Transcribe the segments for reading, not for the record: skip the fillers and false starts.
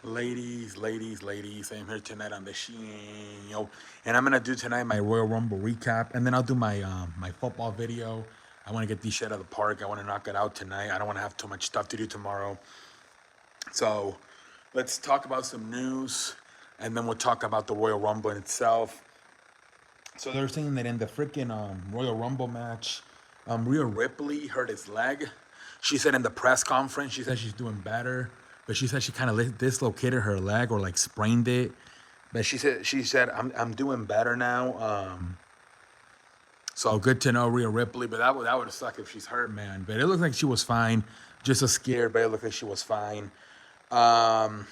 Ladies, I'm here tonight on the show, and I'm gonna do tonight my Royal Rumble recap, and then I'll do my football video. I want to get these shit out of the park. I want to knock it out tonight. I don't want to have too much stuff to do tomorrow. So, let's talk about some news, and then we'll talk about the Royal Rumble in itself. So they're saying that in the freaking Royal Rumble match, Rhea Ripley hurt his leg. She said in the press conference, she said she's doing better, but she said she kind of dislocated her leg or like sprained it. But she said I'm doing better now. So good to know Rhea Ripley, but that would suck if she's hurt, man. But it looked like she was fine, just a scared, but it looked like she was fine. Um,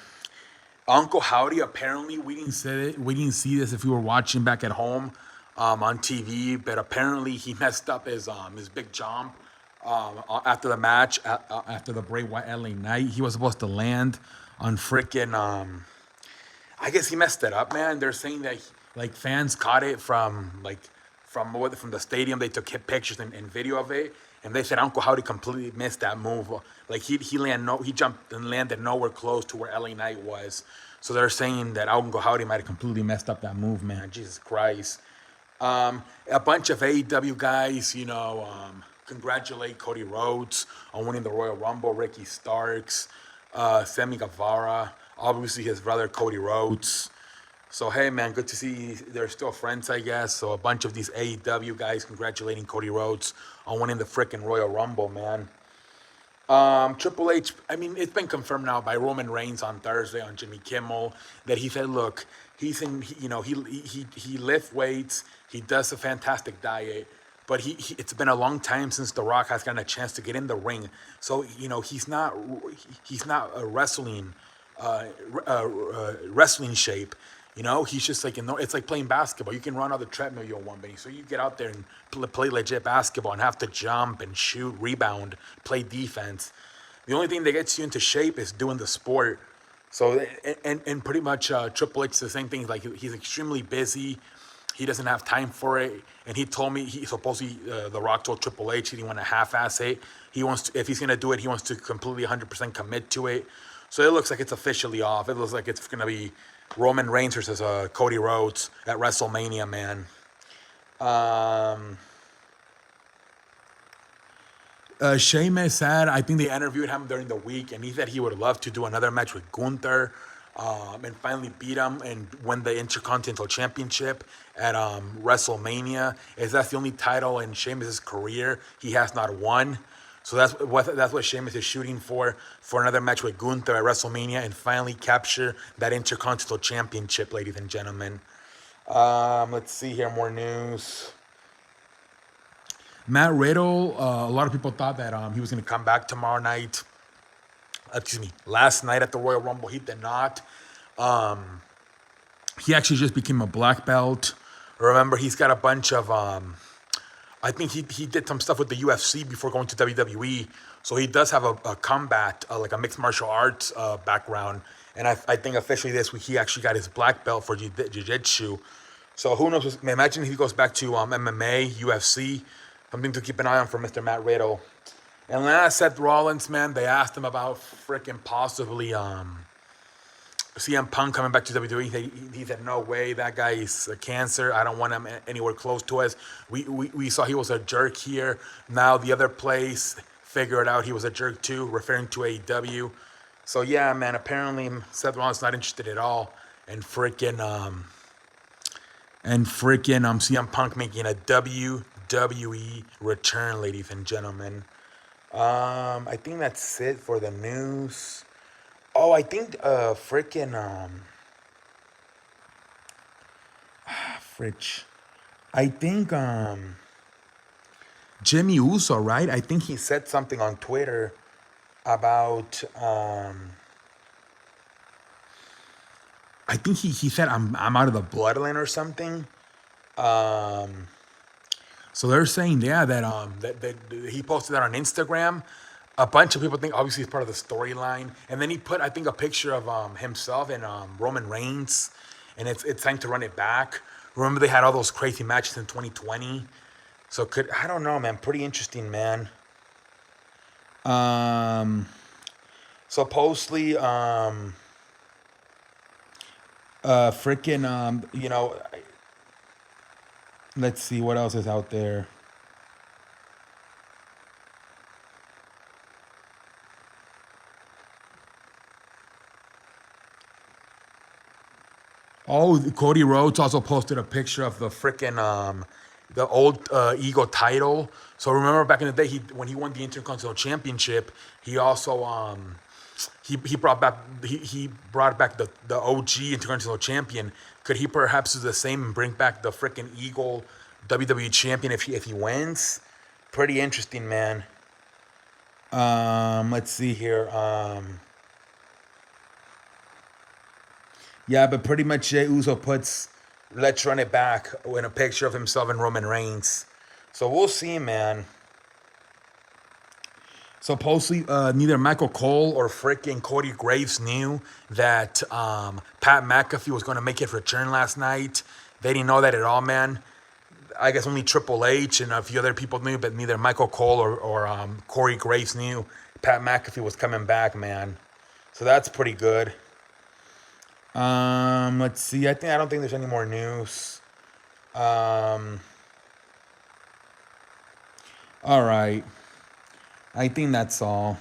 Uncle Howdy. Apparently, we didn't see it. We didn't see this if we were watching back at home on TV. But apparently, he messed up his big jump after the match after the Bray Wyatt LA Knight. He was supposed to land on freaking. I guess he messed it up, man. They're saying that like fans caught it from the stadium. They took pictures and video of it, and they said Uncle Howdy completely missed that move. Like he jumped and landed nowhere close to where LA Knight was. So they're saying that Uncle Howdy might have completely messed up that move, man. Jesus Christ. A bunch of AEW guys, congratulate Cody Rhodes on winning the Royal Rumble. Ricky Starks, Sammy Guevara, obviously his brother Cody Rhodes. So hey man, good to see they're still friends, I guess. So a bunch of these AEW guys congratulating Cody Rhodes on winning the freaking Royal Rumble, man. Triple H, I mean, it's been confirmed now by Roman Reigns on Thursday on Jimmy Kimmel that he said, look, he lift weights, he does a fantastic diet, but it's been a long time since The Rock has gotten a chance to get in the ring. So he's not a wrestling shape. He's just like it's like playing basketball. You can run on the treadmill you want, but so you get out there and play legit basketball and have to jump and shoot, rebound, play defense. The only thing that gets you into shape is doing the sport. So and pretty much Triple H the same thing. Like he's extremely busy. He doesn't have time for it. And he told me he supposedly The Rock told Triple H he didn't want to half-ass it. He wants to, if he's gonna do it, he wants to completely 100% commit to it. So it looks like it's officially off. It looks like it's gonna be Roman Reigns versus Cody Rhodes at WrestleMania, man. Um, Sheamus said, I think they interviewed him during the week, and he said he would love to do another match with Gunther and finally beat him and win the Intercontinental Championship at WrestleMania. Is that's the only title in Sheamus' career he has not won. So that's what Sheamus is shooting for another match with Gunther at WrestleMania and finally capture that Intercontinental Championship, ladies and gentlemen. Let's see here, more news. Matt Riddle, a lot of people thought that he was going to come back tomorrow night. Excuse me, last night at the Royal Rumble. He did not. He actually just became a black belt. Remember, he's got a bunch of. I think he did some stuff with the UFC before going to WWE. So he does have a combat, like a mixed martial arts background. And I think officially this week he actually got his black belt for jiu-jitsu. So who knows? Imagine if he goes back to MMA, UFC. Something to keep an eye on for Mr. Matt Riddle. And last, Seth Rollins, man, they asked him about freaking possibly CM Punk coming back to WWE. He said, no way, that guy is a cancer. I don't want him anywhere close to us. We saw he was a jerk here. Now the other place figured out he was a jerk too, referring to AEW. So yeah, man, apparently Seth Rollins not interested at all. And freaking CM Punk making a WWE return, ladies and gentlemen. I think that's it for the news. Oh, I think freaking fridge. I think Jimmy Uso, right? I think he said something on Twitter about I think he said I'm out of the bloodline or something. Um So they're saying, yeah, that he posted that on Instagram. A bunch of people think obviously it's part of the storyline, and then he put I think a picture of himself and Roman Reigns, and it's time to run it back. Remember they had all those crazy matches in 2020, so I don't know, man, pretty interesting, man. Um, Supposedly, Freaking, let's see what else is out there. Oh, Cody Rhodes also posted a picture of the freaking the old Eagle title. So remember back in the day, when he won the Intercontinental Championship, he also he brought back he brought back the OG Intercontinental Champion. Could he perhaps do the same and bring back the freaking Eagle WWE Champion if he wins? Pretty interesting, man. Let's see here. Yeah, but pretty much Jey Uso puts "Let's Run It Back" in a picture of himself and Roman Reigns. So we'll see, man. Supposedly, neither Michael Cole or freaking Cody Graves knew that Pat McAfee was going to make his return last night. They didn't know that at all, man. I guess only Triple H and a few other people knew, but neither Michael Cole or Corey Graves knew Pat McAfee was coming back, man. So that's pretty good. Let's see. I don't think there's any more news. Um, all right. I think that's all.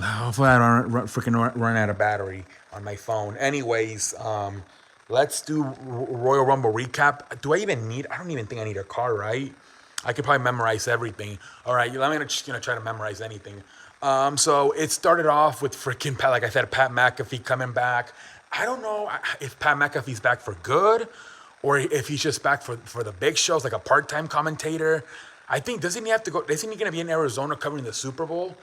Hopefully, I don't run out of battery on my phone. Anyways, let's do Royal Rumble recap. Do I even need? I don't even think I need a card, right? I could probably memorize everything. All right, let me just try to memorize anything. So it started off with freaking Pat, like I said, Pat McAfee coming back. I don't know if Pat McAfee's back for good, or if he's just back for the big shows, like a part-time commentator. I think doesn't he have to go? Isn't he going to be in Arizona covering the Super Bowl?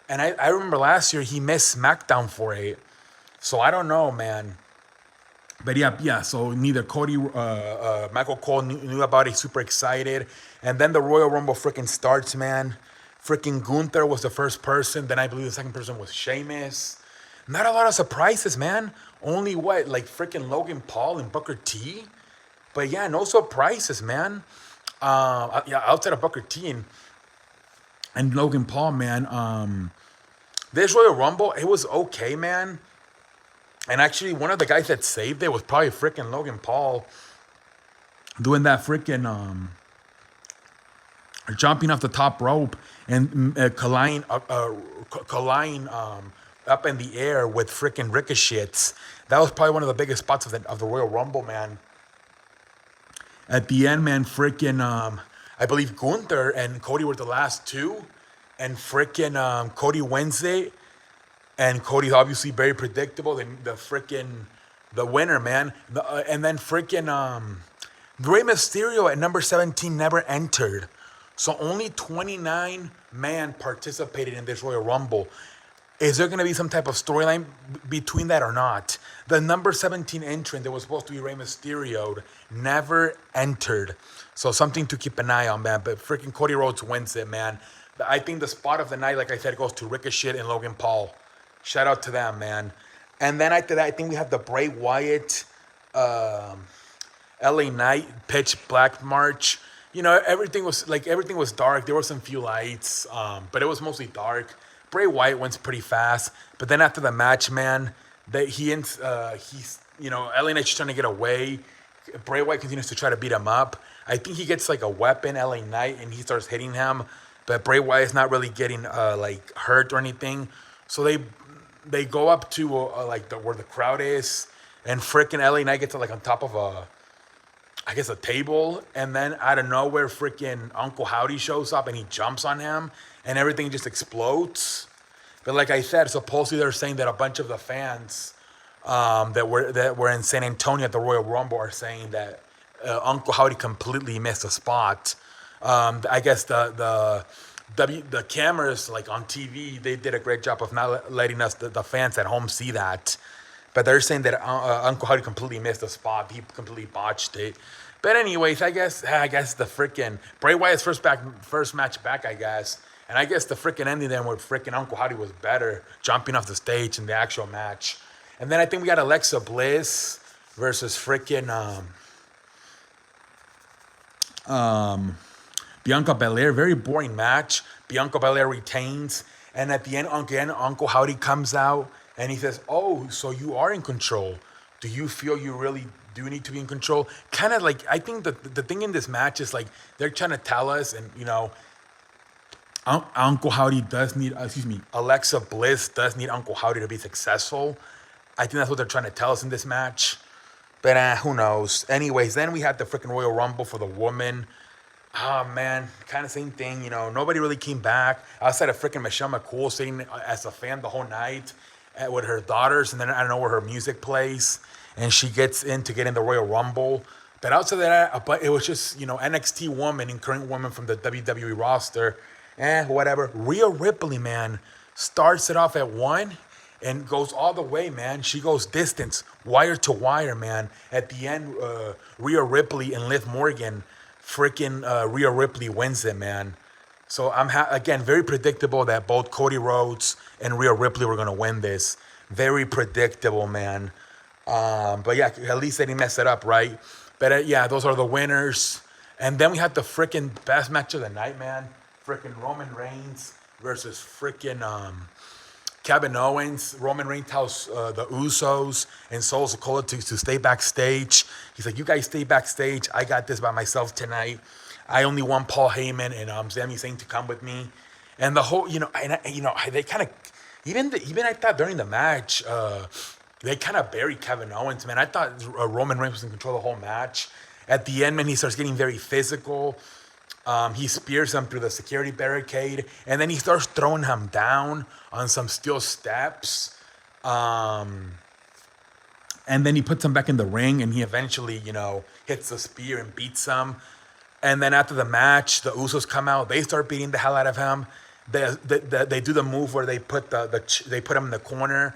And I remember last year he missed SmackDown for it. So I don't know, man. But yeah. So neither Michael Cole knew about it. Super excited, and then the Royal Rumble freaking starts, man. Freaking Gunther was the first person. Then I believe the second person was Sheamus. Not a lot of surprises, man. Only what, like freaking Logan Paul and Booker T. But yeah, no surprises, man. Yeah, outside of Booker T and Logan Paul, man. This Royal Rumble, it was okay, man. And actually, one of the guys that saved it was probably freaking Logan Paul doing that freaking jumping off the top rope and colliding up in the air with freaking ricochets. That was probably one of the biggest spots of the Royal Rumble, man. At the end, man, freaking I believe Gunther and Cody were the last two, and freaking Cody wins it, and Cody's obviously very predictable. The winner, man, and then freaking Rey Mysterio at number 17 never entered. So only 29 man participated in this Royal Rumble. Is there going to be some type of storyline between that or not? The number 17 entrant that was supposed to be Rey Mysterio never entered. So something to keep an eye on, man. But freaking Cody Rhodes wins it, man. I think the spot of the night, like I said, goes to Ricochet and Logan Paul. Shout out to them, man. And then after that, I think we have the Bray Wyatt, LA Knight, Pitch Black March. You know, everything was dark. There were some few lights, but it was mostly dark. Bray Wyatt went pretty fast, but then after the match, man, he's LA Knight's trying to get away. Bray Wyatt continues to try to beat him up. I think he gets like a weapon, LA Knight, and he starts hitting him, but Bray Wyatt's not really getting like hurt or anything. So they go up to where the crowd is, and freaking LA Knight gets like on top of a table, and then out of nowhere, freaking Uncle Howdy shows up and he jumps on him, and everything just explodes. But like I said, supposedly they're saying that a bunch of the fans that were in San Antonio at the Royal Rumble are saying that Uncle Howdy completely missed a spot. I guess the cameras like on TV, they did a great job of not letting us the fans at home see that. But they're saying that Uncle Howdy completely missed a spot. He completely botched it. But anyways, I guess the freaking Bray Wyatt's first match back, I guess. And I guess the freaking ending then with freaking Uncle Howdy was better, jumping off the stage in the actual match. And then I think we got Alexa Bliss versus freaking Bianca Belair. Very boring match. Bianca Belair retains. And at the end, again, Uncle Howdy comes out And he says, "Oh, so you are in control? Do you feel you really do need to be in control?" Kind of like I think the thing in this match is like they're trying to tell us, and Uncle Howdy does need, Alexa Bliss does need Uncle Howdy to be successful. I think that's what they're trying to tell us in this match. But who knows? Anyways, then we had the freaking Royal Rumble for the woman. Oh man, kind of same thing. Nobody really came back outside of freaking Michelle McCool sitting as a fan the whole night with her daughters, and then I don't know where her music plays, and she gets in to get in the Royal Rumble. But outside of that, but it was just NXT woman and current woman from the WWE roster, whatever. Rhea Ripley, man, starts it off at 1 and goes all the way, man. She goes distance, wire to wire, man. At the end, Rhea Ripley and Liv Morgan, freaking Rhea Ripley wins it, man. So I'm again very predictable that both Cody Rhodes and Rhea Ripley were gonna win this. Very predictable, man. But yeah, at least they didn't mess it up, right? But yeah, those are the winners. And then we had the freaking best match of the night, man. Freaking Roman Reigns versus freaking Kevin Owens. Roman Reigns tells the Usos and Solo Sikoa to stay backstage. He's like, "You guys stay backstage. I got this by myself tonight. I only want Paul Heyman and Sami Zayn to come with me." And the whole, they kind of, even I thought during the match, they kind of buried Kevin Owens, man. I thought Roman Reigns was in control of the whole match. At the end, man, he starts getting very physical. He spears him through the security barricade, and then he starts throwing him down on some steel steps. And then he puts him back in the ring, and he eventually, hits the spear and beats him. And then after the match, the Usos come out. They start beating the hell out of him. They do the move where they put they put him in the corner,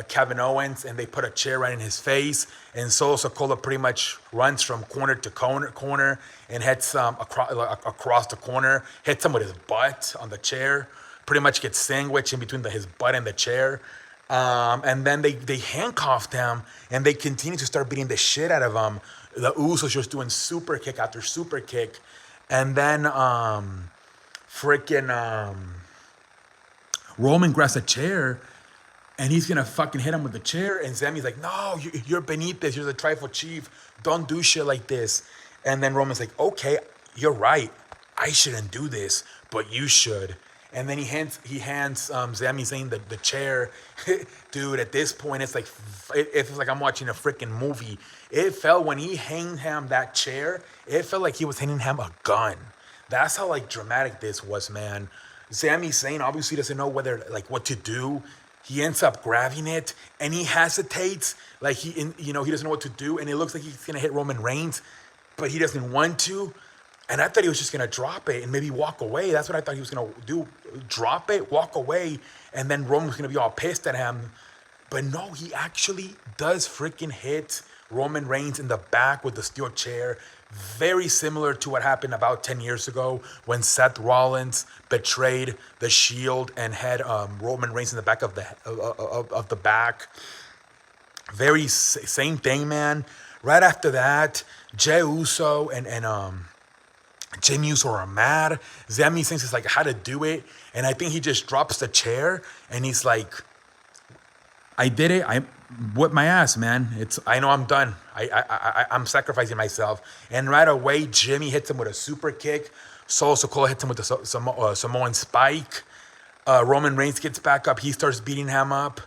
Kevin Owens, and they put a chair right in his face. And Solo Sikoa pretty much runs from corner to corner and hits across the corner, hits him with his butt on the chair. Pretty much gets sandwiched in between his butt and the chair. And then they handcuffed him, and they continue to start beating the shit out of him. The Usos just doing super kick after super kick. And then Roman grabs a chair, and he's gonna fucking hit him with the chair. And Sami's like, "No, you're beneath this. You're the tribal chief. Don't do shit like this." And then Roman's like, "Okay, you're right. I shouldn't do this, but you should." And then he hands Sami Zayn the chair. Dude, at this point, it's like I'm watching a freaking movie. It felt when he handed him that chair, it felt like he was handing him a gun. That's how dramatic this was, man. Sami Zayn obviously doesn't know what to do. He ends up grabbing it, and he hesitates, he doesn't know what to do, and it looks like he's gonna hit Roman Reigns, but he doesn't want to. And I thought he was just gonna drop it and maybe walk away. That's what I thought he was gonna do: drop it, walk away, and then Roman was gonna be all pissed at him. But no, he actually does freaking hit Roman Reigns in the back with the steel chair. Very similar to what happened about 10 years ago when Seth Rollins betrayed the Shield and had Roman Reigns in the back of the back. Very same thing, man. Right after that, Jey Uso and Jimmy Uso are mad. Sami Zayn is like, how to do it, and I think he just drops the chair and he's like, "I did it. I whipped my ass, man. I know I'm done. I'm sacrificing myself." And right away, Jimmy hits him with a super kick. Solo Sikoa hits him with the Samoan spike. Roman Reigns gets back up. He starts beating him up.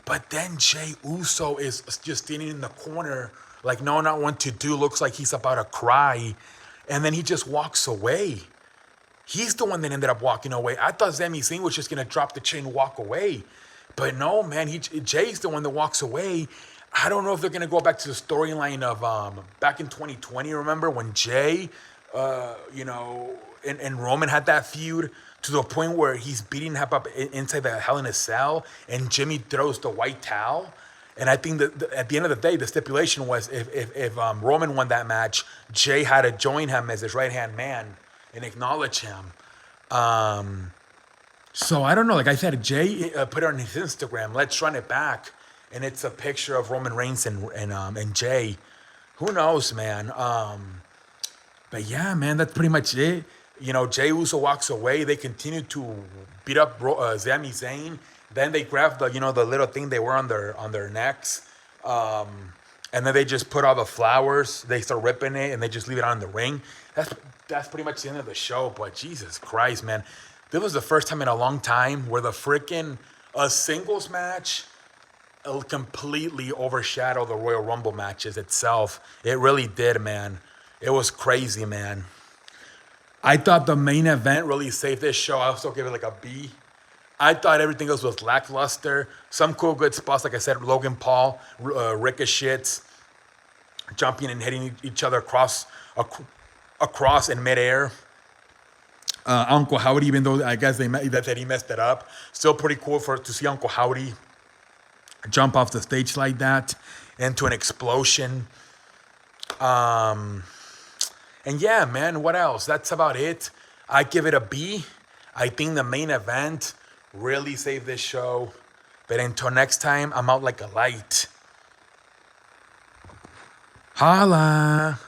But then Jey Uso is just standing in the corner, like no, not what to do. Looks like he's about to cry. And then he just walks away. He's the one that ended up walking away. I thought Sami Zayn was just going to drop the chain and walk away. But no, man, Jay's the one that walks away. I don't know if they're going to go back to the storyline of back in 2020, remember, when Jay, and Roman had that feud to the point where he's beating him up inside the Hell in a Cell, and Jimmy throws the white towel. And I think that at the end of the day, the stipulation was if Roman won that match, Jay had to join him as his right-hand man and acknowledge him. So I don't know. Like I said, Jay put it on his Instagram, "Let's run it back," and it's a picture of Roman Reigns and Jay. Who knows, man? But yeah, man, that's pretty much it. Jay Uso walks away. They continue to beat up Sami Zayn. Then they grabbed the little thing they wear on their necks, and then they just put all the flowers. They start ripping it, and they just leave it on the ring. That's pretty much the end of the show. But Jesus Christ, man, this was the first time in a long time where the freaking a singles match completely overshadowed the Royal Rumble matches itself. It really did, man. It was crazy, man. I thought the main event really saved this show. I also give it like a B. I thought everything else was lackluster. Some cool, good spots, like I said, Logan Paul, ricochets, jumping and hitting each other across in midair. Uncle Howdy, even though I guess that he messed it up, still pretty cool to see Uncle Howdy jump off the stage like that into an explosion. And yeah, man, what else? That's about it. I give it a B. I think the main event really saved this show. But until next time, I'm out like a light. Holla.